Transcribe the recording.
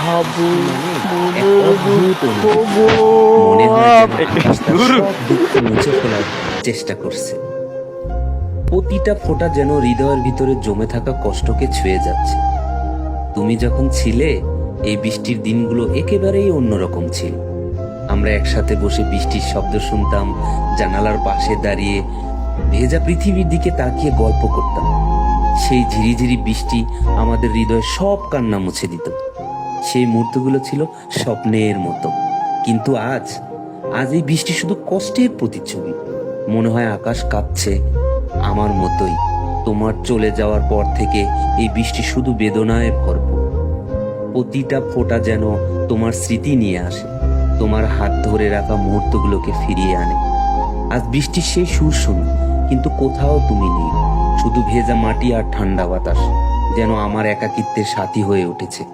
হাবু এক অদ্ভুত অনুভূতি। মনে হয় যেন আকাশ তার সব দুঃখ মুছে ফেলার চেষ্টা করছে। প্রতিটা ফোঁটা যেন হৃদয়ের ভিতরে জমে থাকা কষ্টকে ছুঁয়ে যাচ্ছে। তুমি যখন ছিলে, এই বৃষ্টির দিনগুলো একেবারেই অন্যরকম ছিল। আমরা একসাথে বসে বৃষ্টির শব্দ শুনতাম, জানালার পাশে দাঁড়িয়ে ভেজা পৃথিবীর দিকে তাকিয়ে গল্প করতাম। সেই ঝিরিঝিরি বৃষ্টি আমাদের হৃদয়ে সব কান্না মুছে দিত। সেই মুহূর্তগুলো ছিল স্বপ্নের মতো। কিন্তু আজ আজ এই বৃষ্টি শুধু কষ্টের প্রতিচ্ছবি। মনে হয় আকাশ কাঁপছে আমার মতোই। তোমার চলে যাওয়ার পর থেকে এই বৃষ্টি শুধু বেদনায় ভরপুর। প্রতিটা ফোঁটা যেন তোমার স্মৃতি নিয়ে আসে, তোমার হাত ধরে রাখা মুহূর্তগুলোকে ফিরিয়ে আনে। আজ বৃষ্টির সেই সুর শুনি, কিন্তু কোথাও তুমি নেই। শুধু ভেজা মাটি আর ঠান্ডা বাতাস যেন আমার একাকিত্বের সাথী হয়ে উঠেছে।